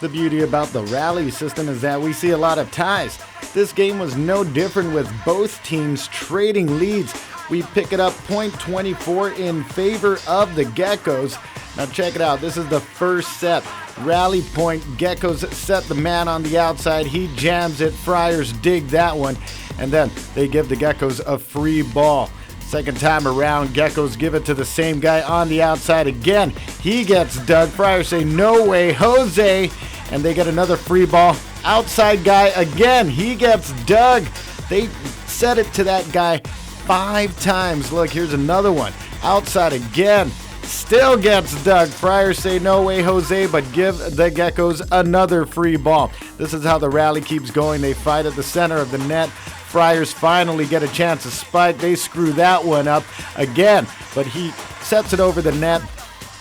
The beauty about the rally system is that we see a lot of ties. This game was no different with both teams trading leads. We pick it up point 24 in favor of the Geckos. Now check it out. This is the first set. Rally point. Geckos set the man on the outside. He jams it. Friars dig that one. And then they give the Geckos a free ball. Second time around, Geckos give it to the same guy on the outside again. He gets dug. Friars say, "No way, Jose." And they get another free ball. Outside guy again. He gets dug. They set it to that guy 5 times. Look, here's another one. Outside again. Still gets dug. Friars say, "No way, Jose," but give the Geckos another free ball. This is how the rally keeps going. They fight at the center of the net. Friars finally get a chance to spike. They screw that one up again, but he sets it over the net.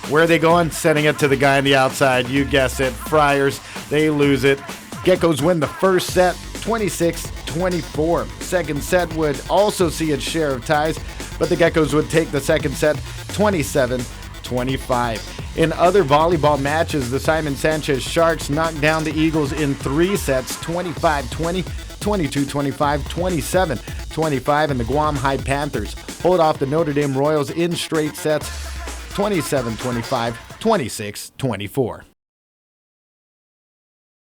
Where are they going? Setting it to the guy on the outside. You guessed it. Friars, they lose it. Geckos win the first set, 26-24. Second set would also see its share of ties, but the Geckos would take the second set, 27-25. In other volleyball matches, the Simon Sanchez Sharks knocked down the Eagles in 3 sets, 25-20, 22-25, 27-25, and the Guam High Panthers hold off the Notre Dame Royals in straight sets, 27-25, 26-24.